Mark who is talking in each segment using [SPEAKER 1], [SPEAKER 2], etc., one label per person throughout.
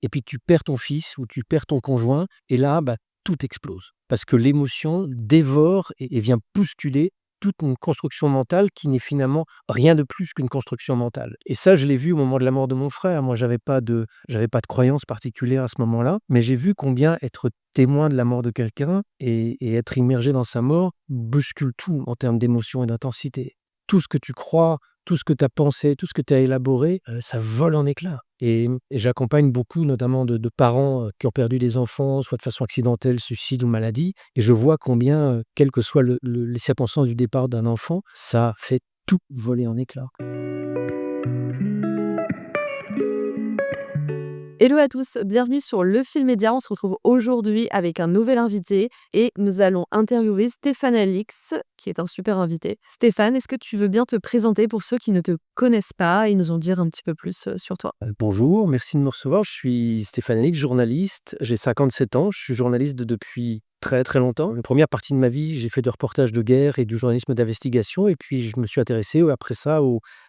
[SPEAKER 1] et puis tu perds ton fils ou tu perds ton conjoint et là, tout explose. Parce que l'émotion dévore et vient bousculer toute une construction mentale qui n'est finalement rien de plus qu'une construction mentale. Et ça, je l'ai vu au moment de la mort de mon frère. Moi, j'avais pas de croyance particulière à ce moment-là, mais j'ai vu combien être témoin de la mort de quelqu'un et être immergé dans sa mort bouscule tout en termes d'émotion et d'intensité. Tout ce que tu crois, tout ce que tu as pensé, tout ce que tu as élaboré, ça vole en éclats. Et j'accompagne beaucoup, notamment de parents qui ont perdu des enfants, soit de façon accidentelle, suicide ou maladie. Et je vois combien, quelles que soient les circonstances du départ d'un enfant, ça fait tout voler en éclats.
[SPEAKER 2] Hello à tous, bienvenue sur Le Fil Média. On se retrouve aujourd'hui avec un nouvel invité et nous allons interviewer Stéphane Alix, qui est un super invité. Stéphane, est-ce que tu veux bien te présenter pour ceux qui ne te connaissent pas et nous en dire un petit peu plus sur toi?
[SPEAKER 1] Bonjour, merci de me recevoir. Je suis Stéphane Alix, journaliste. J'ai 57 ans. Je suis journaliste depuis très très longtemps. La première partie de ma vie, j'ai fait du reportage de guerre et du journalisme d'investigation. Et puis, je me suis intéressé après ça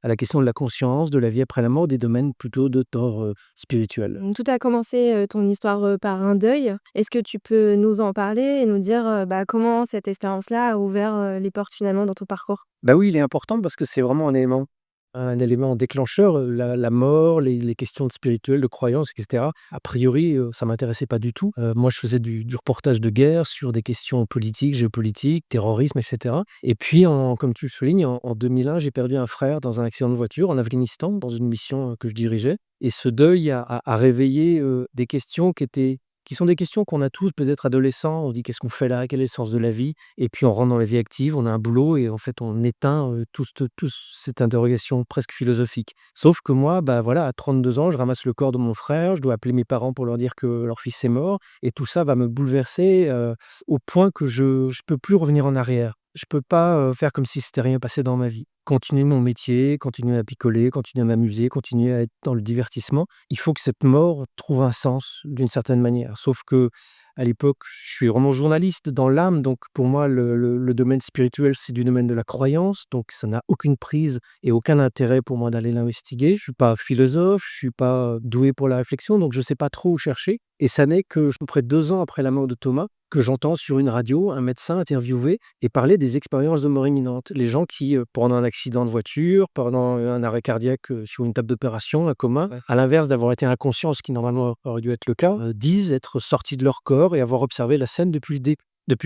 [SPEAKER 1] à la question de la conscience, de la vie après la mort, des domaines plutôt d'ordre spirituel.
[SPEAKER 3] Tout a commencé, ton histoire, par un deuil. Est-ce que tu peux nous en parler et nous dire, comment cette expérience-là a ouvert, les portes finalement dans ton parcours?
[SPEAKER 1] Bah oui, il est important parce que c'est vraiment un élément déclencheur, la mort, les questions spirituelles, de croyances, et cetera. A priori, ça m'intéressait pas du tout. Moi, je faisais du reportage de guerre sur des questions politiques, géopolitiques, terrorisme, et cetera. Et puis, comme tu le soulignes, en 2001, j'ai perdu un frère dans un accident de voiture en Afghanistan, dans une mission, que je dirigeais. Et ce deuil a réveillé, des questions qui sont des questions qu'on a tous, peut-être adolescents. On dit: «Qu'est-ce qu'on fait là? Quel est le sens de la vie?» Et puis on rentre dans la vie active, on a un boulot et en fait on éteint, toute cette interrogation presque philosophique. Sauf que moi, voilà, à 32 ans, je ramasse le corps de mon frère, je dois appeler mes parents pour leur dire que leur fils est mort et tout ça va me bouleverser, au point que je peux plus revenir en arrière. Je peux pas, faire comme si c'était rien passé dans ma vie. Continuer mon métier, continuer à picoler, continuer à m'amuser, continuer à être dans le divertissement. Il faut que cette mort trouve un sens d'une certaine manière. Sauf que à l'époque, je suis vraiment journaliste dans l'âme, donc pour moi, le domaine spirituel, c'est du domaine de la croyance, donc ça n'a aucune prise et aucun intérêt pour moi d'aller l'investiguer. Je suis pas philosophe, je suis pas doué pour la réflexion, donc je sais pas trop où chercher. Et ça n'est que près de 2 ans après la mort de Thomas que j'entends sur une radio un médecin interviewé et parler des expériences de mort imminente. Les gens qui, pendant un accident de voiture, pendant un arrêt cardiaque, sur une table d'opération, un coma,
[SPEAKER 2] Ouais.
[SPEAKER 1] à l'inverse d'avoir été inconscients, ce qui normalement aurait dû être le cas, disent être sortis de leur corps et avoir observé la scène depuis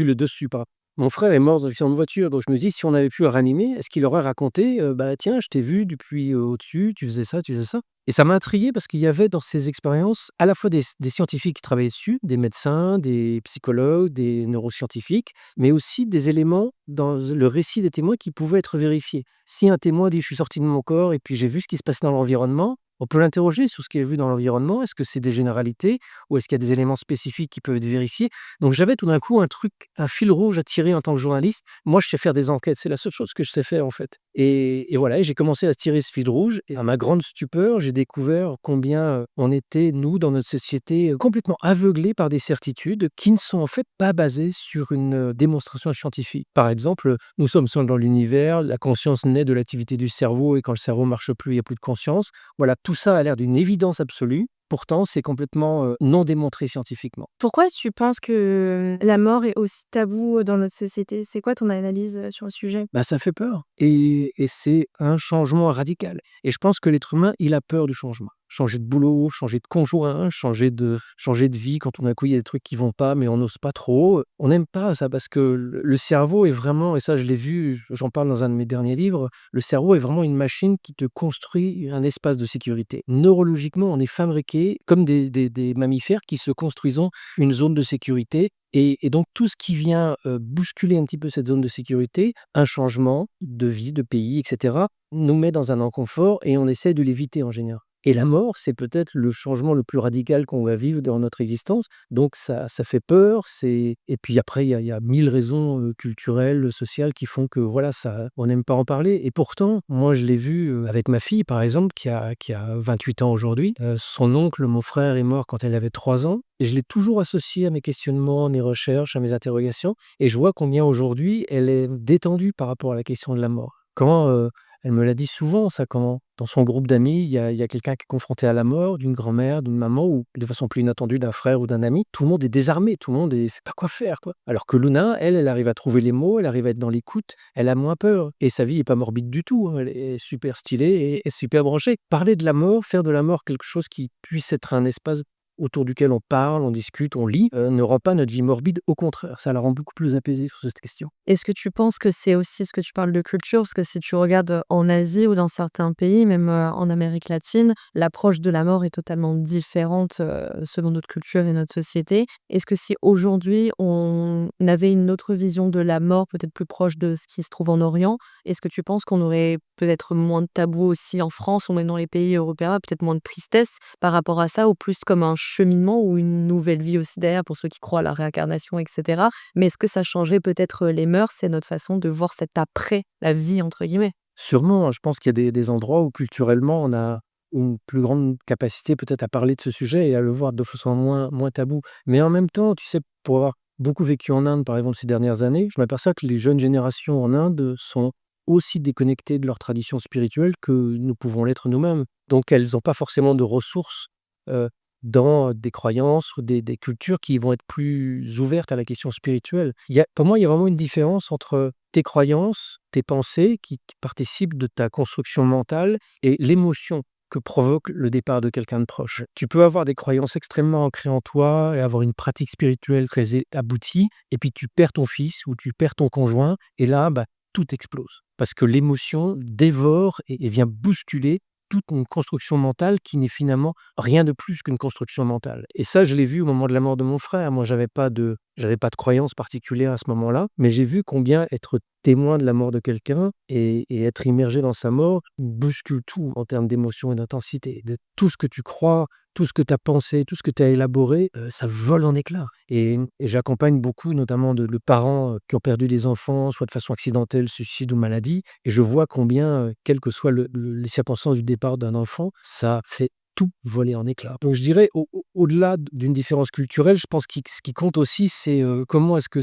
[SPEAKER 1] le dessus, pardon. Mon frère est mort dans un accident de voiture, donc je me dis: «Si on avait pu le ranimer, est-ce qu'il aurait raconté, Tiens, je t'ai vu depuis, au-dessus, tu faisais ça, tu faisais ça?» Et ça m'a intrigué parce qu'il y avait dans ces expériences à la fois des scientifiques qui travaillaient dessus, des médecins, des psychologues, des neuroscientifiques, mais aussi des éléments dans le récit des témoins qui pouvaient être vérifiés. Si un témoin dit: «Je suis sorti de mon corps et puis j'ai vu ce qui se passait dans l'environnement», on peut l'interroger sur ce qu'il a vu dans l'environnement. Est-ce que c'est des généralités ou est-ce qu'il y a des éléments spécifiques qui peuvent être vérifiés? Donc j'avais tout d'un coup un fil rouge à tirer en tant que journaliste. Moi, je sais faire des enquêtes, c'est la seule chose que je sais faire en fait. Et voilà, et j'ai commencé à tirer ce fil rouge et à ma grande stupeur, j'ai découvert combien, on était, nous, dans notre société, complètement aveuglés par des certitudes qui ne sont en fait pas basées sur une, démonstration scientifique. Par exemple, nous sommes seuls dans l'univers, la conscience naît de l'activité du cerveau et quand le cerveau marche plus, il y a plus de conscience. Voilà, tout ça a l'air d'une évidence absolue. Pourtant, c'est complètement, non démontré scientifiquement.
[SPEAKER 3] Pourquoi tu penses que, la mort est aussi taboue, dans notre société? C'est quoi ton analyse, sur le sujet?
[SPEAKER 1] Ça fait peur et c'est un changement radical et je pense que l'être humain, il a peur du changement. Changer de boulot, changer de conjoint, changer de vie quand tout d'un coup il y a des trucs qui vont pas, mais on n'ose pas trop. On n'aime pas ça parce que le cerveau est vraiment, et ça je l'ai vu, j'en parle dans un de mes derniers livres, le cerveau est vraiment une machine qui te construit un espace de sécurité. Neurologiquement, on est fabriqués comme des mammifères qui se construisons une zone de sécurité et donc tout ce qui vient, bousculer un petit peu cette zone de sécurité, un changement de vie, de pays et cetera, nous met dans un inconfort et on essaie de l'éviter en général. Et la mort, c'est peut-être le changement le plus radical qu'on va vivre dans notre existence, donc ça fait peur, et puis après il y a 1000 raisons, culturelles, sociales qui font que voilà, ça on n'aime pas en parler et pourtant, moi je l'ai vu, avec ma fille par exemple qui a 28 ans aujourd'hui. Son oncle, mon frère, est mort quand elle avait 3 ans et je l'ai toujours associé à mes questionnements, à mes recherches, à mes interrogations et je vois combien aujourd'hui elle est détendue par rapport à la question de la mort. Comment, Elle me l'a dit souvent ça quand dans son groupe d'amis, il y a quelqu'un qui est confronté à la mort d'une grand-mère, d'une maman ou de façon plus inattendue d'un frère ou d'un ami. Tout le monde est désarmé, tout le monde sait pas quoi faire, quoi. Alors que Luna, elle arrive à trouver les mots, elle arrive à être dans l'écoute, elle a moins peur et sa vie est pas morbide du tout, hein. Elle est super stylée et super branchée. Parler de la mort, faire de la mort quelque chose qui puisse être un espace autour duquel on parle, on discute, on lit, ne rend pas notre vie morbide. Au contraire, ça la rend beaucoup plus apaisée sur cette question.
[SPEAKER 2] Est-ce que tu penses que c'est aussi ce que tu parles de culture? Parce que si tu regardes, en Asie ou dans certains pays, même, en Amérique latine, l'approche de la mort est totalement différente, selon notre culture et notre société. Est-ce que si aujourd'hui on avait une autre vision de la mort, peut-être plus proche de ce qui se trouve en Orient, est-ce que tu penses qu'on aurait peut-être moins de tabous aussi en France ou même dans les pays européens, peut-être moins de tristesse par rapport à ça ou plus comme un cheminement ou une nouvelle vie aussi derrière pour ceux qui croient à la réincarnation et cetera? Mais est-ce que ça changerait peut-être, les mœurs et notre façon de voir cet «après la vie» entre guillemets?
[SPEAKER 1] Sûrement, hein, je pense qu'il y a des endroits où culturellement on a une plus grande capacité peut-être à parler de ce sujet et à le voir de façon moins tabou. Mais en même temps, tu sais, pour avoir beaucoup vécu en Inde, par exemple, ces dernières années, je m'aperçois que les jeunes générations en Inde sont aussi déconnectées de leur tradition spirituelle que nous pouvons l'être nous-mêmes. Donc elles n'ont pas forcément de ressources euh, dans des croyances ou des cultures qui vont être plus ouvertes à la question spirituelle. Pour moi, il y a vraiment une différence entre tes croyances, tes pensées qui participent de ta construction mentale et l'émotion que provoque le départ de quelqu'un de proche. Tu peux avoir des croyances extrêmement ancrées en toi et avoir une pratique spirituelle très aboutie, et puis tu perds ton fils ou tu perds ton conjoint, et là, bah, tout explose. Parce que l'émotion dévore et vient bousculer toute une construction mentale qui n'est finalement rien de plus qu'une construction mentale. Et ça, je l'ai vu au moment de la mort de mon frère. Moi, j'avais pas de croyance particulière à ce moment-là, mais j'ai vu combien être témoin de la mort de quelqu'un et être immergé dans sa mort bouscule tout en termes d'émotion et d'intensité. Tout ce que tu crois, tout ce que tu as pensé, tout ce que tu as élaboré, ça vole en éclats. Et j'accompagne beaucoup, notamment de parents qui ont perdu des enfants, soit de façon accidentelle, suicide ou maladie. Et je vois combien, quelles que soient les circonstances du départ d'un enfant, ça fait tout voler en éclats. Donc je dirais, au-delà d'une différence culturelle, je pense que ce qui compte aussi, c'est comment est-ce que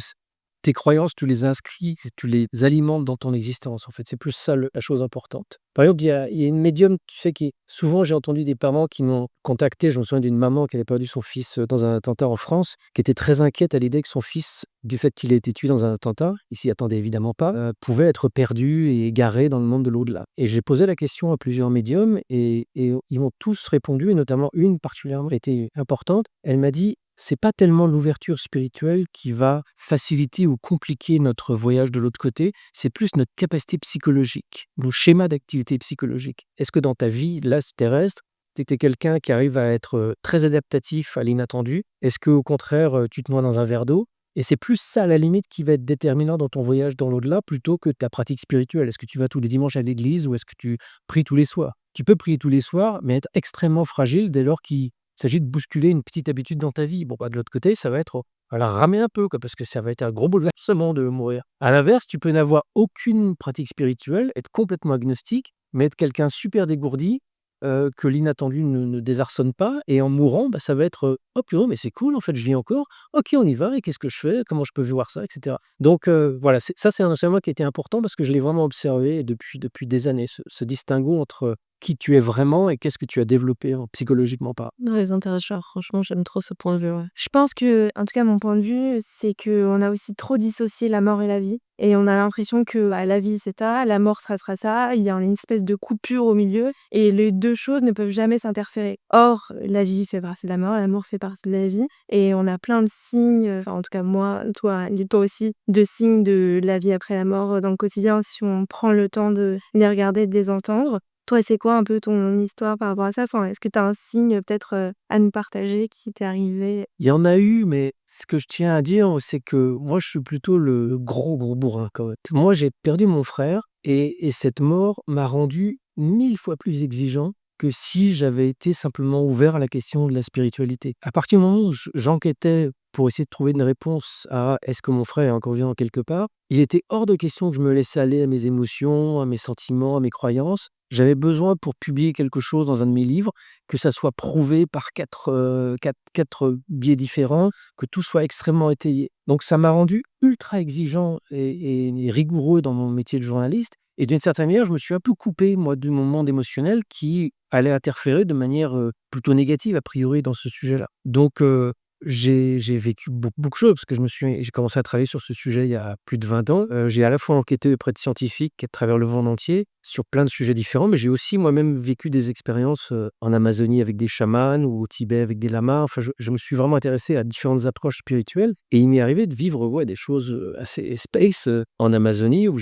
[SPEAKER 1] tes croyances, tu les inscris, tu les alimentes dans ton existence, en fait. C'est plus ça la chose importante. Par exemple, il y a une médium, tu sais, souvent j'ai entendu des parents qui m'ont contacté. Je me souviens d'une maman qui avait perdu son fils dans un attentat en France, qui était très inquiète à l'idée que son fils, du fait qu'il ait été tué dans un attentat, il s'y attendait évidemment pas, pouvait être perdu et égaré dans le monde de l'au-delà. Et j'ai posé la question à plusieurs médiums et ils m'ont tous répondu, et notamment une particulièrement été importante. Elle m'a dit: c'est pas tellement l'ouverture spirituelle qui va faciliter ou compliquer notre voyage de l'autre côté, c'est plus notre capacité psychologique, nos schémas d'activité psychologique. Est-ce que dans ta vie, là, terrestre, tu étais quelqu'un qui arrive à être très adaptatif à l'inattendu? Est-ce que au contraire, tu te noies dans un verre d'eau? Et c'est plus ça, à la limite, qui va être déterminant dans ton voyage dans l'au-delà plutôt que ta pratique spirituelle. Est-ce que tu vas tous les dimanches à l'église ou est-ce que tu pries tous les soirs? Tu peux prier tous les soirs, mais être extrêmement fragile dès lors qu'il s'agit de bousculer une petite habitude dans ta vie. Bon, bah, de l'autre côté, ça va être, voilà, ramer un peu, quoi, parce que ça va être un gros bouleversement de mourir. À l'inverse, tu peux n'avoir aucune pratique spirituelle, être complètement agnostique, mais être quelqu'un super dégourdi, que l'inattendu ne désarçonne pas, et en mourant, bah, ça va être, «Oh purée, mais c'est cool, en fait, je vis encore. OK, on y va et qu'est-ce que je fais? Comment je peux voir ça?» et cetera. Donc voilà, c'est un enseignement qui était important parce que je l'ai vraiment observé depuis des années, ce distinguo entre qui tu es vraiment et qu'est-ce que tu as développé, psychologiquement pas.
[SPEAKER 2] Très intéressant, franchement, j'aime trop ce point de vue, ouais.
[SPEAKER 3] Je pense que, en tout cas, mon point de vue, c'est qu'on a aussi trop dissocié la mort et la vie. Et on a l'impression que bah, la vie, c'est ça, la mort sera ça. Il y a une espèce de coupure au milieu. Et les deux choses ne peuvent jamais s'interférer. Or, la vie fait partie de la mort fait partie de la vie. Et on a plein de signes, enfin, en tout cas, moi, toi aussi, de signes de la vie après la mort dans le quotidien si on prend le temps de les regarder, de les entendre. Toi, c'est quoi un peu ton histoire par rapport à ça? Enfin, est-ce que tu as un signe peut-être à nous partager qui t'est arrivé?
[SPEAKER 1] Il y en a eu, mais ce que je tiens à dire, c'est que moi, je suis plutôt le gros bourrin, quand même. Moi, j'ai perdu mon frère et cette mort m'a rendu 1000 fois plus exigeant que si j'avais été simplement ouvert à la question de la spiritualité. À partir du moment où j'enquêtais pour essayer de trouver une réponse à est-ce que mon frère est encore vivant quelque part, il était hors de question que je me laisse aller à mes émotions, à mes sentiments, à mes croyances. J'avais besoin, pour publier quelque chose dans un de mes livres, que ça soit prouvé par quatre biais différents, que tout soit extrêmement étayé. Donc ça m'a rendu ultra exigeant et rigoureux dans mon métier de journaliste. Et d'une certaine manière, je me suis un peu coupé, moi, de mon monde émotionnel qui allait interférer de manière, plutôt négative, a priori, dans ce sujet-là. Donc j'ai vécu beaucoup de choses parce que j'ai commencé à travailler sur ce sujet il y a plus de 20 ans. J'ai à la fois enquêté auprès de scientifiques à travers le monde entier sur plein de sujets différents, mais j'ai aussi moi-même vécu des expériences, en Amazonie avec des chamans ou au Tibet avec des lamas. Enfin, je me suis vraiment intéressé à différentes approches spirituelles et il m'est arrivé de vivre, ouais, des choses, assez space, en Amazonie où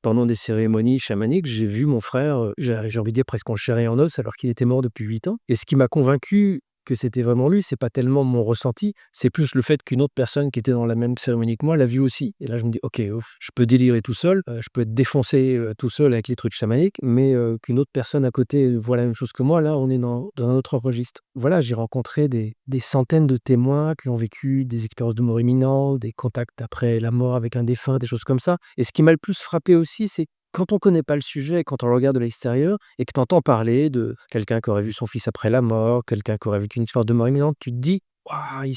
[SPEAKER 1] pendant des cérémonies chamaniques, j'ai vu mon frère, j'ai envie de dire presque en chair et en os alors qu'il était mort depuis 8 ans et ce qui m'a convaincu que c'était vraiment lui, c'est pas tellement mon ressenti, c'est plus le fait qu'une autre personne qui était dans la même cérémonie que moi l'a vu aussi. Et là, je me dis: «OK, ouf, je peux délirer tout seul, je peux être défoncé, tout seul avec les trucs chamaniques, mais qu'une autre personne à côté voit la même chose que moi, là, on est dans un autre registre». Voilà, j'ai rencontré des centaines de témoins qui ont vécu des expériences de mort imminente, des contacts après la mort avec un défunt, des choses comme ça. Et ce qui m'a le plus frappé aussi, c'est quand on connaît pas le sujet, quand on le regarde de l'extérieur et que tu entends parler de quelqu'un qui aurait vu son fils après la mort, quelqu'un qui aurait vécu une expérience de mort imminente, tu te dis: «Waouh,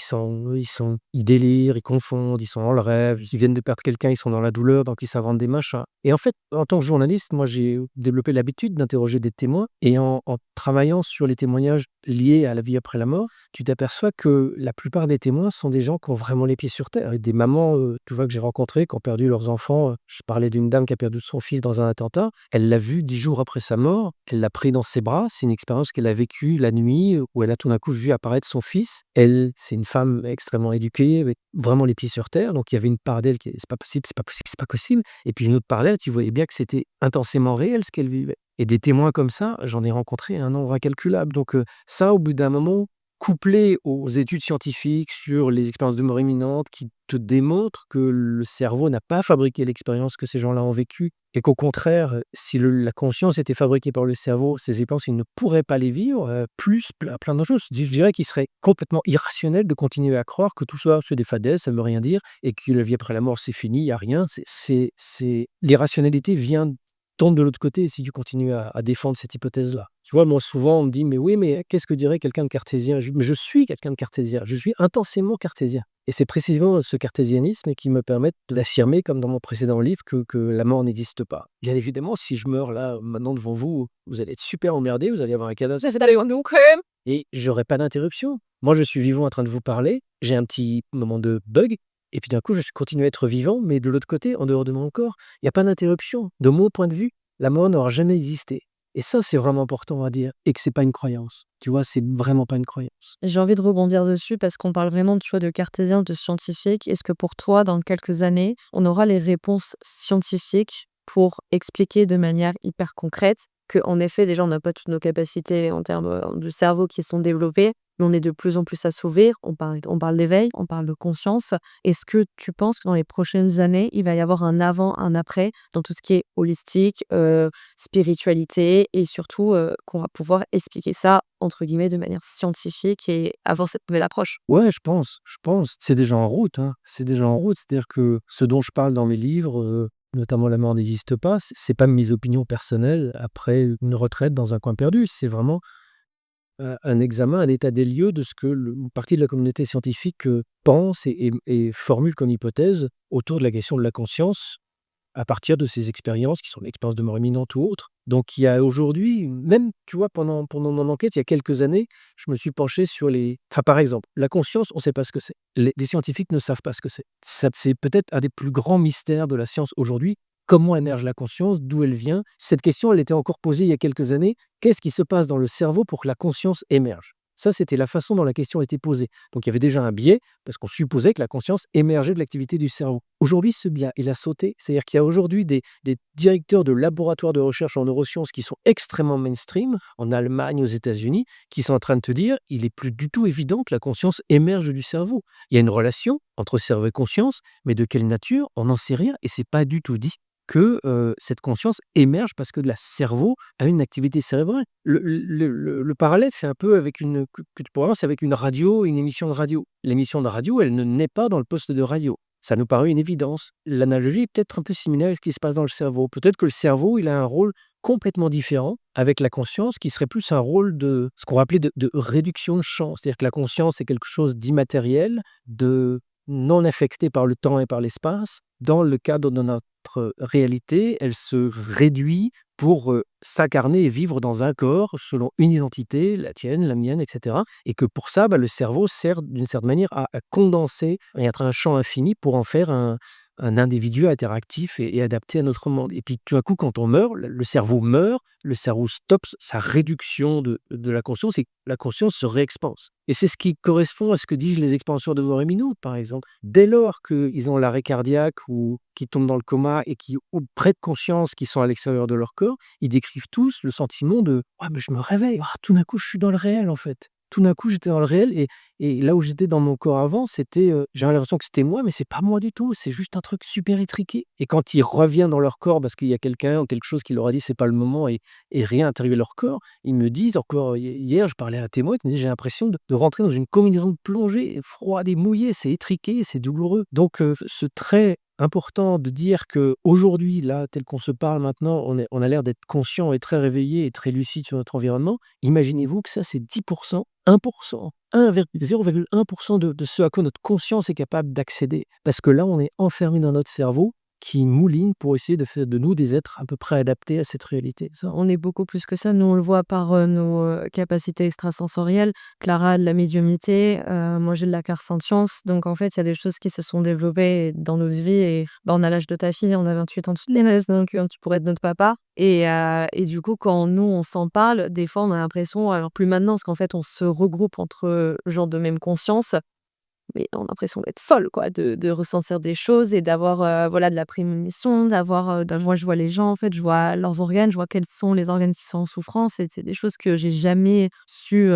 [SPEAKER 1] ils délirent, ils confondent, ils sont dans le rêve, ils viennent de perdre quelqu'un, ils sont dans la douleur, donc ils s'inventent des machins». Et en fait, en tant que journaliste, moi, j'ai développé l'habitude d'interroger des témoins et en travaillant sur les témoignages liés à la vie après la mort, tu t'aperçois que la plupart des témoins sont des gens qui ont vraiment les pieds sur terre et des mamans, tu vois, que j'ai rencontrées, qui ont perdu leurs enfants. Je parlais d'une dame qui a perdu son fils dans un attentat. Elle l'a vu 10 jours après sa mort, elle l'a pris dans ses bras. C'est une expérience qu'elle a vécue la nuit, où elle a tout d'un coup vu apparaître son fils. Elle, c'est une femme extrêmement éduquée, avec vraiment les pieds sur terre, donc il y avait une part d'elle qui: «C'est pas possible, c'est pas possible, c'est pas possible» et puis une autre part d'elle qui voyait bien que c'était intensément réel ce qu'elle vivait. Et des témoins comme ça, j'en ai rencontré un nombre incalculable. Donc ça, au bout d'un moment, couplé aux études scientifiques sur les expériences de mort imminente qui te démontrent que le cerveau n'a pas fabriqué l'expérience que ces gens-là ont vécue et qu'au contraire, si la conscience était fabriquée par le cerveau, ces expériences, ils ne pourraient pas les vivre, plus plein d'autres choses. Je dirais qu'il serait complètement irrationnel de continuer à croire que tout ça, c'est des fadaises, ça ne veut rien dire et que la vie après la mort, c'est fini, il y a rien. L'irrationalité tombe de l'autre côté si tu continues à défendre cette hypothèse-là. Tu vois, moi, souvent, on me dit: «Mais oui, mais qu'est-ce que dirait quelqu'un de cartésien?» Je dis: «Mais je suis quelqu'un de cartésien, je suis intensément cartésien» et c'est précisément ce cartésianisme qui me permet d'affirmer, comme dans mon précédent livre, que la mort n'existe pas. Bien évidemment, si je meurs là, maintenant devant vous, vous allez être super emmerdés, vous allez avoir un cadavre et j'aurai pas d'interruption. Moi, je suis vivant en train de vous parler, j'ai un petit moment de bug et puis d'un coup, je continue à être vivant, mais de l'autre côté, en dehors de mon corps, il y a pas d'interruption. De mon point de vue, la mort n'aura jamais existé. Et ça, c'est vraiment important à dire et que c'est pas une croyance. Tu vois, c'est vraiment pas une croyance.
[SPEAKER 2] J'ai envie de rebondir dessus parce qu'on parle vraiment, tu vois, de cartésien, de scientifique. Est-ce que pour toi, dans quelques années, on aura les réponses scientifiques pour expliquer de manière hyper concrète qu'en effet, déjà, on n'a pas toutes nos capacités en termes de cerveau qui sont développées, mais on est de plus en plus à s'ouvrir. On parle d'éveil, on parle de conscience. Est-ce que tu penses que dans les prochaines années, il va y avoir un avant, un après dans tout ce qui est holistique, spiritualité et surtout qu'on va pouvoir expliquer ça, entre guillemets, de manière scientifique et avoir cette nouvelle approche?
[SPEAKER 1] Ouais, je pense. C'est déjà en route, hein. C'est déjà en route. C'est-à-dire que ce dont je parle dans mes livres, notamment La mort n'existe pas, c'est pas mes opinions personnelles après une retraite dans un coin perdu. C'est vraiment un examen, un état des lieux de ce que une partie de la communauté scientifique, pense et formule comme hypothèse autour de la question de la conscience à partir de ces expériences qui sont l'expérience de mort imminente ou autre. Donc il y a aujourd'hui, même, tu vois, pendant mon enquête, il y a quelques années, je me suis penché sur par exemple, la conscience, on ne sait pas ce que c'est. Les scientifiques ne savent pas ce que c'est. Ça, c'est peut-être un des plus grands mystères de la science aujourd'hui. Comment émerge la conscience? D'où elle vient? Cette question, elle était encore posée il y a quelques années. Qu'est-ce qui se passe dans le cerveau pour que la conscience émerge? Ça, c'était la façon dont la question était posée. Donc il y avait déjà un biais, parce qu'on supposait que la conscience émergeait de l'activité du cerveau. Aujourd'hui, ce biais, il a sauté. C'est-à-dire qu'il y a aujourd'hui des directeurs de laboratoires de recherche en neurosciences qui sont extrêmement mainstream, en Allemagne, aux États-Unis, qui sont en train de te dire il est plus du tout évident que la conscience émerge du cerveau. Il y a une relation entre cerveau et conscience, mais de quelle nature? On n'en sait rien et c'est pas du tout dit que cette conscience émerge parce que le cerveau a une activité cérébrale. Le parallèle, c'est un peu avec que tu pourrais voir, c'est avec une radio, une émission de radio. L'émission de radio, elle ne naît pas dans le poste de radio. Ça nous paraît une évidence. L'analogie est peut-être un peu similaire à ce qui se passe dans le cerveau. Peut-être que le cerveau, il a un rôle complètement différent avec la conscience qui serait plus un rôle de ce qu'on va appeler de réduction de champ. C'est-à-dire que la conscience est quelque chose d'immatériel, non affectée par le temps et par l'espace, dans le cadre de notre réalité, elle se réduit pour s'incarner et vivre dans un corps selon une identité, la tienne, la mienne, etc. Et que pour ça, le cerveau sert d'une certaine manière à condenser et être un champ infini pour en faire un individu interactif et adapté à notre monde. Et puis tout à coup, quand on meurt, le cerveau meurt, le cerveau stoppe sa réduction de la conscience et la conscience se réexpanse. Et c'est ce qui correspond à ce que disent les expanseurs de Voréminout, par exemple. Dès lors qu'ils ont l'arrêt cardiaque ou qui tombent dans le coma et qui ont près de conscience qui sont à l'extérieur de leur corps, ils décrivent tous le sentiment de «Ah, mais je me réveille, tout d'un coup je suis dans le réel en fait». Tout d'un coup j'étais dans le réel et là où j'étais dans mon corps avant, c'était, j'avais l'impression que c'était moi, mais c'est pas moi du tout, c'est juste un truc super étriqué. Et quand ils reviennent dans leur corps parce qu'il y a quelqu'un ou quelque chose qui leur a dit: «C'est pas le moment» et réintégrer leur corps, ils me disent encore hier, je parlais à un témoin, il me dit: «J'ai l'impression de rentrer dans une combinaison de plongée froide et mouillée, c'est étriqué, c'est douloureux». Donc ce trait important de dire qu'aujourd'hui, là, tel qu'on se parle maintenant, on a l'air d'être conscient et très réveillé et très lucide sur notre environnement. Imaginez-vous que ça, c'est 10 1%, 0,1% de ce à quoi notre conscience est capable d'accéder. Parce que là, on est enfermé dans notre cerveau qui mouline pour essayer de faire de nous des êtres à peu près adaptés à cette réalité.
[SPEAKER 2] On est beaucoup plus que ça. Nous, on le voit par nos capacités extrasensorielles. Clara a de la médiumnité, moi j'ai de la clairsentience. Donc en fait, il y a des choses qui se sont développées dans notre vie. Et on a l'âge de ta fille, on a 28 ans toutes les deux, donc tu pourrais être notre papa. Et du coup, quand nous, on s'en parle, des fois, on a l'impression, alors plus maintenant, parce qu'en fait, on se regroupe entre gens de même conscience, mais on a l'impression d'être folle quoi, de ressentir des choses et d'avoir, voilà, de la prémonition, d'avoir, moi je vois les gens, en fait, je vois leurs organes, je vois quels sont les organes qui sont en souffrance et c'est des choses que j'ai jamais su,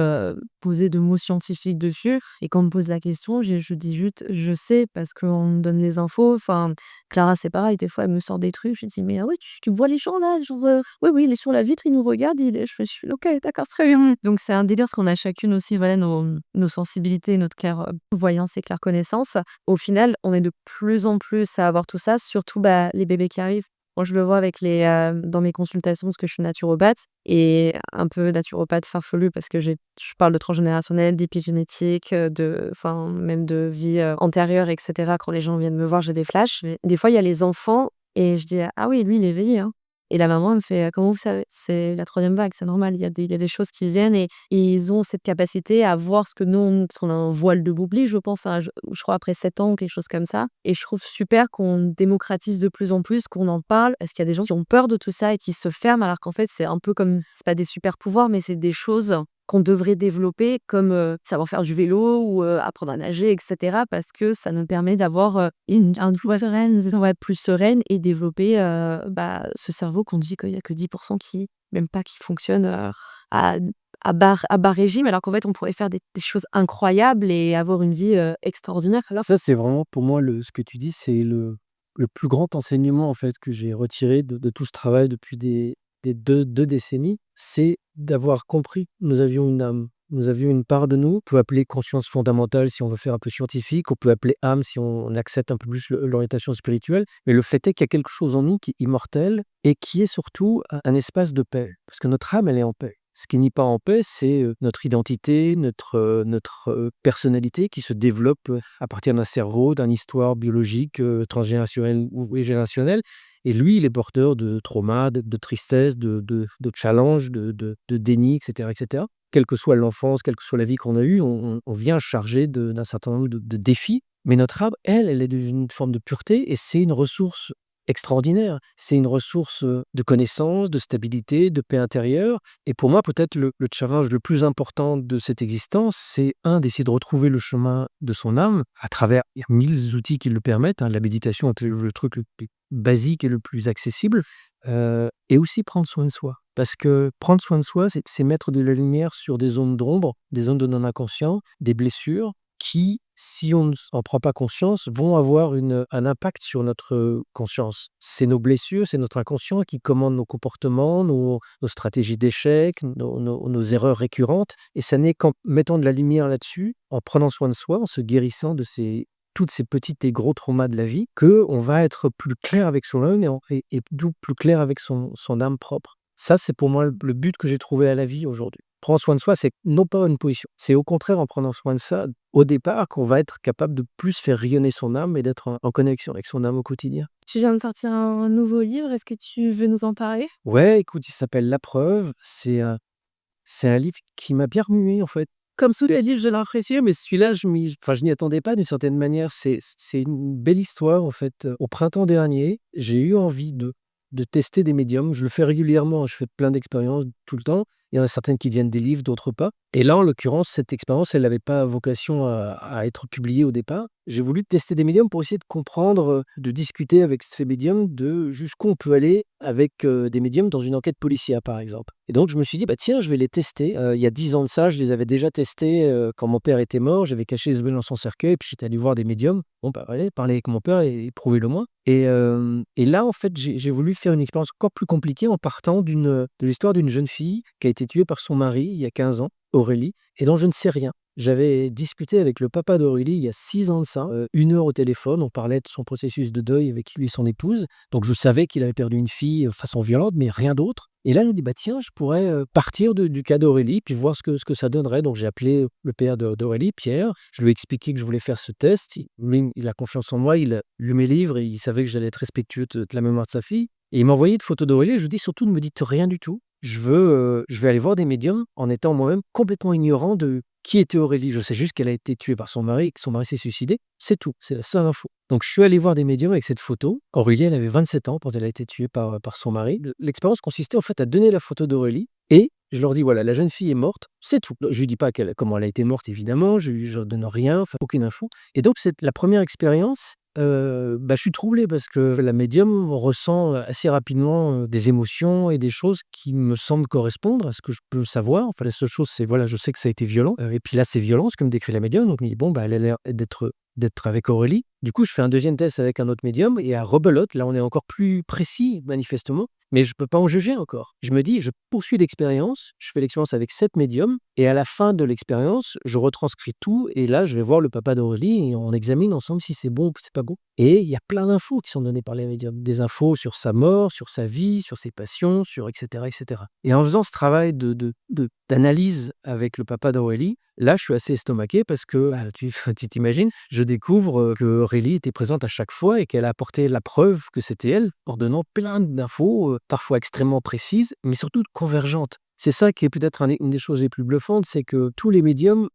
[SPEAKER 2] poser de mots scientifiques dessus. Et quand on me pose la question, je dis juste: «Je sais» parce qu'on me donne les infos. Enfin, Clara, c'est pareil, des fois, elle me sort des trucs, je lui dis: «Mais ah ouais, tu vois les gens là? Genre, oui, oui, il est sur la vitre, il nous regarde, il est» je fais: «OK, d'accord, c'est très bien». Donc c'est un délire parce qu'on a chacune aussi, voilà, nos sensibilités, notre clairvoyance et clairconnaissance. Au final, on est de plus en plus à avoir tout ça, surtout, les bébés qui arrivent. Moi, je le vois avec dans mes consultations parce que je suis naturopathe et un peu naturopathe farfelue parce que je parle de transgénérationnel, d'épigénétique, enfin, même de vie, antérieure et cetera. Quand les gens viennent me voir, j'ai des flashs. Mais des fois, il y a les enfants et je dis: «Ah oui, lui, il est éveillé, hein». Et la maman, elle me fait: «Comment vous savez?» «C'est la troisième vague, c'est normal, il y a des choses qui viennent» et ils ont cette capacité à voir ce que nous, parce qu'on a un voile de boubbli, je pense, hein, je crois après 7 ans ou quelque chose comme ça. Et je trouve super qu'on démocratise de plus en plus, qu'on en parle, parce qu'il y a des gens qui ont peur de tout ça et qui se ferment, alors qu'en fait, c'est un peu comme c'est pas des super pouvoirs, mais c'est des choses qu'on devrait développer comme, savoir faire du vélo ou, apprendre à nager et cetera parce que ça nous permet d'avoir, une voie sereine, ouais, plus sereine et développer, ce cerveau qu'on dit qu'il y a que 10 qui même pas qui fonctionne, à bas régime alors qu'en fait on pourrait faire des choses incroyables et avoir une vie, extraordinaire. Alors
[SPEAKER 1] Ça, c'est vraiment pour moi ce que tu dis, c'est le plus grand enseignement en fait que j'ai retiré de tout ce travail depuis des 2 décennies, c'est d'avoir compris que nous avions une âme. Nous avions une part de nous, on peut appeler conscience fondamentale si on veut faire un peu scientifique, on peut appeler âme si on accepte un peu plus l'orientation spirituelle, mais le fait est qu'il y a quelque chose en nous qui est immortel et qui est surtout un espace de paix. Parce que notre âme, elle est en paix. Ce qui n'est pas en paix, c'est notre identité, notre personnalité qui se développe à partir d'un cerveau, d'une histoire biologique transgénérationnelle ou générationnelle. Et lui, il est porteur de traumas, de tristesse, de challenges, de déni, etc., etc. Quelle que soit l'enfance, quelle que soit la vie qu'on a eue, on vient chargé d'un certain nombre de défis. Mais notre âme, elle est d'une forme de pureté et c'est une ressource extraordinaire. C'est une ressource de connaissance, de stabilité, de paix intérieure. Et pour moi, peut-être le challenge le plus important de cette existence, c'est d'essayer de retrouver le chemin de son âme à travers il y a 1000 outils qui le permettent. La méditation est le truc le plus basique et le plus accessible. Et aussi prendre soin de soi. Parce que prendre soin de soi, c'est mettre de la lumière sur des zones d'ombre, des zones de non-inconscient, des blessures qui, si on ne s'en prend pas conscience, vont avoir un impact sur notre conscience. C'est nos blessures, c'est notre inconscient qui commande nos comportements, nos stratégies d'échec, nos erreurs récurrentes. Et ça n'est qu'en mettant de la lumière là-dessus, en prenant soin de soi, en se guérissant de toutes ces petites et gros traumas de la vie, qu'on va être plus clair avec soi-même et d'où plus clair avec son âme propre. Ça, c'est pour moi le but que j'ai trouvé à la vie aujourd'hui. prend soin de soi, c'est non pas une position. C'est au contraire en prenant soin de ça, au départ, qu'on va être capable de plus faire rayonner son âme et d'être en connexion avec son âme au quotidien.
[SPEAKER 3] Tu viens de sortir un nouveau livre, est-ce que tu veux nous en parler?
[SPEAKER 1] Ouais, écoute, il s'appelle La Preuve. C'est un livre qui m'a bien remué, en fait. Comme tous les livres, j'ai l'impression, mais celui-là, je n'y attendais pas d'une certaine manière. C'est une belle histoire, en fait. Au printemps dernier, j'ai eu envie de tester des médiums. Je le fais régulièrement, je fais plein d'expériences tout le temps. Il y en a certaines qui deviennent des livres, d'autres pas. Et là, en l'occurrence, cette expérience, elle n'avait pas vocation à être publiée au départ. J'ai voulu tester des médiums pour essayer de comprendre, de discuter avec ces médiums de jusqu'où on peut aller avec des médiums dans une enquête policière, par exemple. Et donc, je me suis dit, bah tiens, je vais les tester. Il y a 10 ans de ça, je les avais déjà testés quand mon père était mort. J'avais caché Isabelle dans son cercueil, puis j'étais allé voir des médiums. Bon, bah allez, parler avec mon père et prouver-le moi. Et là, en fait, j'ai voulu faire une expérience encore plus compliquée en partant de l'histoire d'une jeune fille qui a été tuée par son mari il y a 15 ans, Aurélie, et dont je ne sais rien. J'avais discuté avec le papa d'Aurélie il y a 6 ans de ça, 1 heure au téléphone. On parlait de son processus de deuil avec lui et son épouse. Donc je savais qu'il avait perdu une fille de façon violente, mais rien d'autre. Et là, je me dis, bah tiens, je pourrais partir du cas d'Aurélie, puis voir ce que ça donnerait. Donc j'ai appelé le père d'Aurélie, Pierre. Je lui ai expliqué que je voulais faire ce test. Lui, il a confiance en moi, il a lu mes livres et il savait que j'allais être respectueux de la mémoire de sa fille. Et il m'a envoyé de photos d'Aurélie. Je lui ai dit, surtout, ne me dites rien du tout. Je vais aller voir des médiums en étant moi-même complètement ignorant de qui était Aurélie. Je sais juste qu'elle a été tuée par son mari et que son mari s'est suicidé. C'est tout, c'est la seule info. Donc je suis allé voir des médiums avec cette photo. Aurélie, elle avait 27 ans quand elle a été tuée par son mari. L'expérience consistait en fait à donner la photo d'Aurélie et je leur dis voilà, la jeune fille est morte, c'est tout. Je lui dis pas comment elle a été morte évidemment, je donne rien, enfin, aucune info. Et donc c'est la première expérience. Bah, je suis troublé parce que la médium ressent assez rapidement des émotions et des choses qui me semblent correspondre à ce que je peux savoir. Enfin, la seule chose, c'est voilà, je sais que ça a été violent. Et puis là, c'est violent, ce que me décrit la médium. Donc, je me dis, bon, bah, elle a l'air d'être avec Aurélie. Du coup, je fais un deuxième test avec un autre médium et à rebelote, là, on est encore plus précis, manifestement. Mais je peux pas en juger encore. Je me dis, je poursuis l'expérience, je fais l'expérience avec 7 médiums, et à la fin de l'expérience, je retranscris tout, et là, je vais voir le papa d'Aurélie, et on examine ensemble si c'est bon ou c'est pas bon. Et il y a plein d'infos qui sont données par les médiums. Des infos sur sa mort, sur sa vie, sur ses passions, sur etc., etc. Et en faisant ce travail d'analyse avec le papa d'Aurélie, là, je suis assez estomaqué parce que, bah, tu t'imagines, je découvre qu'Aurélie était présente à chaque fois et qu'elle a apporté la preuve que c'était elle, en donnant plein d'infos, parfois extrêmement précises, mais surtout convergentes. C'est ça qui est peut-être une des choses les plus bluffantes, c'est que tous les médiums,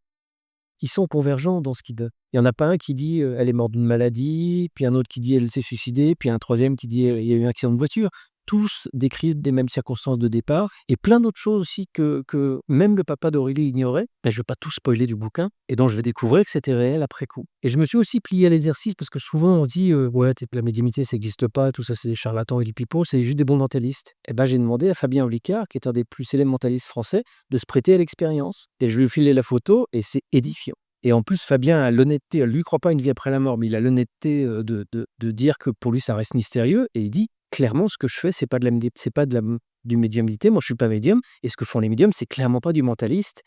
[SPEAKER 1] ils sont convergents dans ce qu'ils donnent. Il y en a pas un qui dit elle est morte d'une maladie, puis un autre qui dit elle s'est suicidée, puis un troisième qui dit il y a eu un accident de voiture. Tous décrivent des mêmes circonstances de départ et plein d'autres choses aussi que même le papa d'Aurélie ignorait. Mais je ne vais pas tout spoiler du bouquin et dont je vais découvrir que c'était réel après coup. Et je me suis aussi plié à l'exercice parce que souvent on dit ouais, la médiumnité ça n'existe pas, tout ça c'est des charlatans et des pipeaux, c'est juste des bons mentalistes. Et ben j'ai demandé à Fabien Olicard, qui est un des plus célèbres mentalistes français, de se prêter à l'expérience. Et je lui ai filé la photo et c'est édifiant. Et en plus, Fabien a l'honnêteté, lui ne croit pas à une vie après la mort, mais il a l'honnêteté de dire que pour lui, ça reste mystérieux. Et il dit, clairement, ce que je fais, c'est pas du médiumnité. Moi, je suis pas médium. Et ce que font les médiums, c'est clairement pas du mentalisme,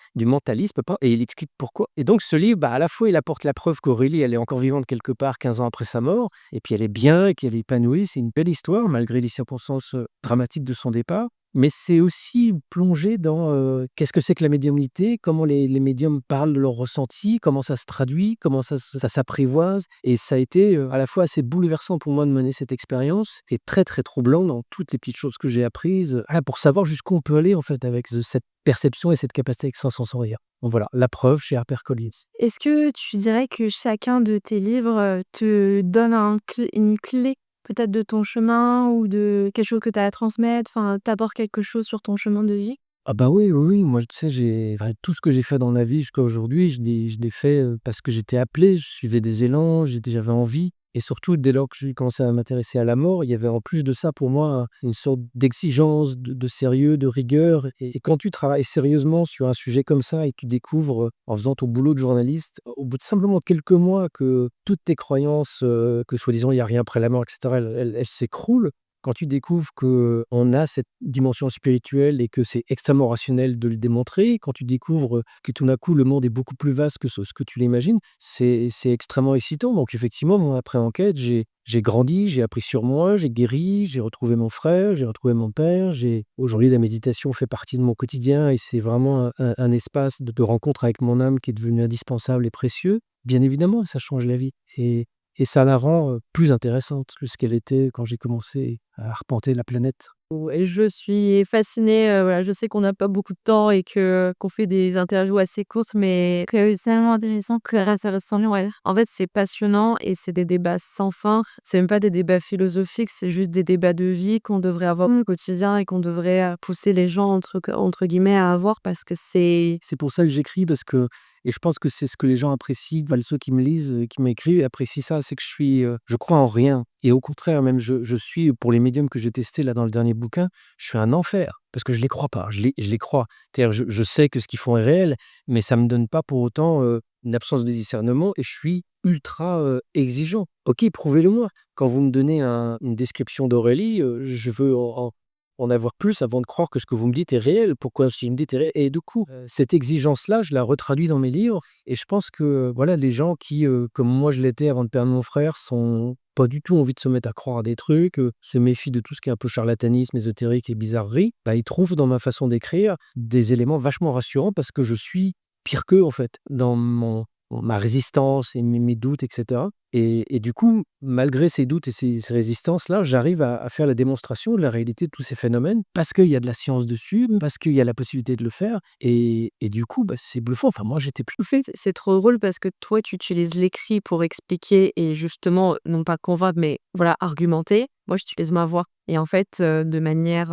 [SPEAKER 1] pas. Et il explique pourquoi. Et donc, ce livre, bah, à la fois, il apporte la preuve qu'Aurélie, elle est encore vivante quelque part 15 ans après sa mort. Et puis, elle est bien, et qu'elle est épanouie. C'est une belle histoire, malgré les circonstances dramatiques de son départ. Mais c'est aussi plonger dans qu'est-ce que c'est que la médiumnité, comment les médiums parlent de leurs ressentis, comment ça se traduit, comment ça s'apprivoise. Et ça a été à la fois assez bouleversant pour moi de mener cette expérience et très très troublant dans toutes les petites choses que j'ai apprises pour savoir jusqu'où on peut aller en fait avec cette perception et cette capacité extrasensorielle. Donc voilà, la preuve chez HarperCollins.
[SPEAKER 3] Est-ce que tu dirais que chacun de tes livres te donne une clé peut-être de ton chemin ou de quelque chose que tu as à transmettre, enfin, t'apporte quelque chose sur ton chemin de vie?
[SPEAKER 1] Ah bah oui, oui, oui, moi tu sais, tout ce que j'ai fait dans la vie jusqu'à aujourd'hui, je l'ai fait parce que j'étais appelé, je suivais des élans, j'avais envie. Et surtout, dès lors que j'ai commencé à m'intéresser à la mort, il y avait en plus de ça pour moi une sorte d'exigence, de sérieux, de rigueur. Et quand tu travailles sérieusement sur un sujet comme ça et que tu découvres, en faisant ton boulot de journaliste, au bout de simplement quelques mois, que toutes tes croyances, que soi-disant il n'y a rien après la mort, etc., elles s'écroulent, quand tu découvres qu'on a cette dimension spirituelle et que c'est extrêmement rationnel de le démontrer, quand tu découvres que tout d'un coup le monde est beaucoup plus vaste que ce que tu l'imagines, c'est extrêmement excitant. Donc effectivement, moi, après enquête, j'ai grandi, j'ai appris sur moi, j'ai guéri, j'ai retrouvé mon frère, j'ai retrouvé mon père. Aujourd'hui, la méditation fait partie de mon quotidien et c'est vraiment un espace de rencontre avec mon âme qui est devenu indispensable et précieux. Bien évidemment, ça change la vie et ça la rend plus intéressante que ce qu'elle était quand j'ai commencé à arpenter la planète.
[SPEAKER 2] Et je suis fascinée, voilà, je sais qu'on n'a pas beaucoup de temps et qu'on fait des interviews assez courtes, mais que c'est tellement intéressant que ça reste sans lien, ouais. En fait, c'est passionnant et c'est des débats sans fin. C'est même pas des débats philosophiques, c'est juste des débats de vie qu'on devrait avoir au quotidien et qu'on devrait pousser les gens entre guillemets à avoir parce que c'est
[SPEAKER 1] C'est pour ça que j'écris parce que et je pense que c'est ce que les gens apprécient, enfin, ceux qui me lisent, qui m'écrivent apprécient ça, c'est que je crois en rien et au contraire même je suis pour les médiums que j'ai testés là dans le dernier bouquin, je suis un enfer parce que je les crois pas, je les crois. C'est-à-dire je sais que ce qu'ils font est réel, mais ça me donne pas pour autant, une absence de discernement et je suis ultra, exigeant. OK, prouvez-le moi. Quand vous me donnez une description d'Aurélie, je veux en avoir plus avant de croire que ce que vous me dites est réel. Pourquoi ce que vous me dites est réel? Et du coup, cette exigence-là, je la retraduis dans mes livres et je pense que, voilà, les gens qui, comme moi je l'étais avant de perdre mon frère, sont pas du tout envie de se mettre à croire à des trucs, se méfient de tout ce qui est un peu charlatanisme, ésotérique et bizarrerie, bah, ils trouvent dans ma façon d'écrire des éléments vachement rassurants parce que je suis pire qu'eux, en fait, dans ma résistance et mes doutes et cetera et du coup, malgré ces doutes et ces résistances-là, j'arrive à faire la démonstration de la réalité de tous ces phénomènes parce qu'il y a de la science dessus, parce qu'il y a la possibilité de le faire et du coup, bah, c'est bluffant. Enfin, moi, j'étais plus
[SPEAKER 2] fait, c'est trop drôle parce que toi, tu utilises l'écrit pour expliquer et justement, non pas convaincre, mais voilà, argumenter. Moi, j'utilise ma voix. Et en fait, de manière,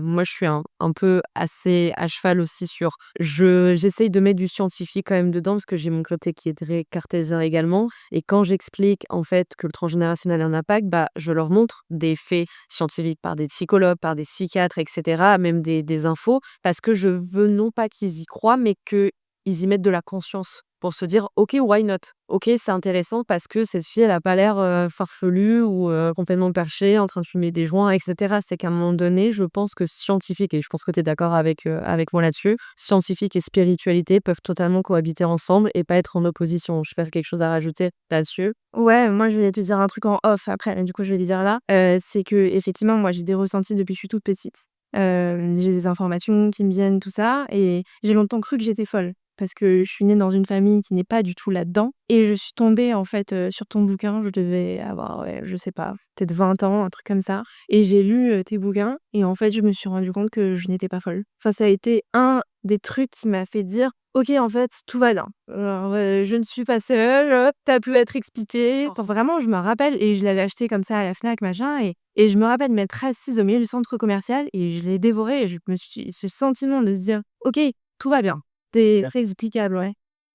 [SPEAKER 2] moi, je suis un peu assez à cheval aussi sur j'essaye de mettre du scientifique quand même dedans parce que j'ai mon côté qui est très cartésien également. Et quand j'explique en fait que le transgénérationnel a un impact, bah, je leur montre des faits scientifiques par des psychologues, par des psychiatres, et cetera, même des infos, parce que je veux non pas qu'ils y croient, mais qu'ils y mettent de la conscience pour se dire: «OK, why not? OK, c'est intéressant parce que cette fille, elle a pas l'air, farfelue ou complètement perchée, en train de fumer des joints», et cetera. C'est qu'à un moment donné, je pense que scientifique et je pense que tu es d'accord avec moi là-dessus, scientifique et spiritualité peuvent totalement cohabiter ensemble et pas être en opposition. Je sais pas si quelque chose à rajouter là-dessus?
[SPEAKER 3] Ouais, moi, je vais te dire un truc en off après, mais du coup, je vais le dire là. C'est qu'effectivement, moi, j'ai des ressentis depuis que je suis toute petite. J'ai des informations qui me viennent, tout ça et j'ai longtemps cru que j'étais folle parce que je suis née dans une famille qui n'est pas du tout là-dedans et je suis tombée, en fait, sur ton bouquin. Je devais avoir, ouais, je sais pas, peut-être 20 ans, un truc comme ça et j'ai lu, tes bouquins et en fait, je me suis rendu compte que je n'étais pas folle. Enfin, ça a été un des trucs qui m'a fait dire: «OK, en fait, tout va bien. Alors, je ne suis pas seule, tu pu être expliqué». Enfin, vraiment, je me rappelle et je l'avais acheté comme ça à la Fnac, machin et je me rappelle m'être assise au milieu du centre commercial et je l'ai dévoré et je me suis ce sentiment de se dire: «OK, tout va bien». C'est très explicable, ouais.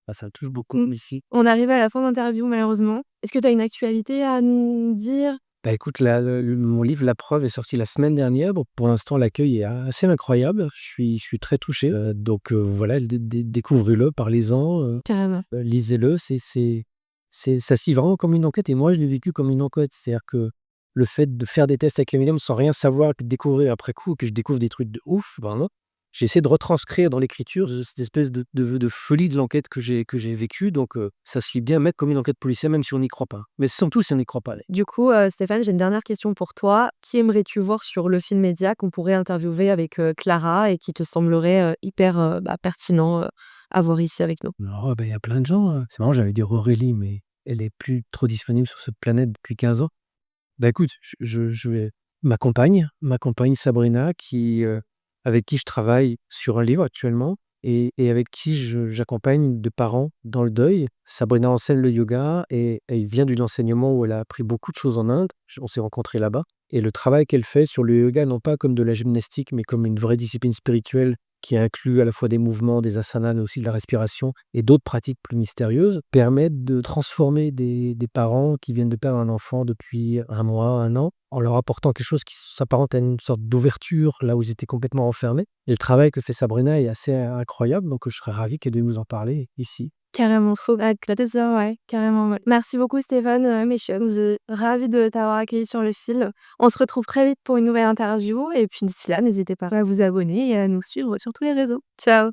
[SPEAKER 1] ah, ça me touche beaucoup
[SPEAKER 3] Mmh.
[SPEAKER 1] ici.
[SPEAKER 3] On arrive à la fin de l'interview malheureusement. Est-ce que tu as une actualité à nous dire?
[SPEAKER 1] Bah, écoute, là, mon livre La Preuve est sorti la semaine dernière, donc pour l'instant l'accueil est assez incroyable. Je suis très touché, donc voilà, découvrez-le, parlez-en,
[SPEAKER 3] Carrément.
[SPEAKER 1] lisez-le. Ça se lit vraiment comme une enquête et moi je l'ai vécu comme une enquête. C'est-à-dire que le fait de faire des tests avec les médiums sans rien savoir, que découvrir après coup, que je découvre des trucs de ouf, ben non. J'ai essayé de retranscrire dans l'écriture cette espèce de folie de l'enquête que j'ai vécue, donc ça se lit bien, mettre comme une enquête policière, même si on n'y croit pas. Mais surtout si on n'y croit pas.
[SPEAKER 2] Du coup, Stéphane, j'ai une dernière question pour toi. Qui aimerais-tu voir sur Le Film Média qu'on pourrait interviewer avec, Clara et qui te semblerait, hyper, pertinent, à voir ici avec nous?
[SPEAKER 1] Oh, bah, il y a plein de gens, c'est marrant, j'allais dire Aurélie, mais elle est plus trop disponible sur cette planète depuis 15 ans. Bah, écoute, je vais ma compagne Sabrina avec qui je travaille sur un livre actuellement et avec qui j'accompagne des parents dans le deuil. Sabrina enseigne le yoga et elle vient d'un enseignement où elle a appris beaucoup de choses en Inde. On s'est rencontrés là-bas et le travail qu'elle fait sur le yoga, non pas comme de la gymnastique, mais comme une vraie discipline spirituelle qui inclut à la fois des mouvements, des asanas, mais aussi de la respiration et d'autres pratiques plus mystérieuses, permettent de transformer des parents qui viennent de perdre un enfant depuis un mois, un an, en leur apportant quelque chose qui s'apparente à une sorte d'ouverture là où ils étaient complètement enfermés. Et le travail que fait Sabrina est assez incroyable, donc je serais ravi qu'elle de vous en parler ici.
[SPEAKER 3] Carrément, trop éclater ça, ouais, carrément, ouais. Merci beaucoup Stéphane, ravie de t'avoir accueilli sur le fil. On se retrouve très vite pour une nouvelle interview et puis d'ici là, n'hésitez pas à vous abonner et à nous suivre sur tous les réseaux. Ciao.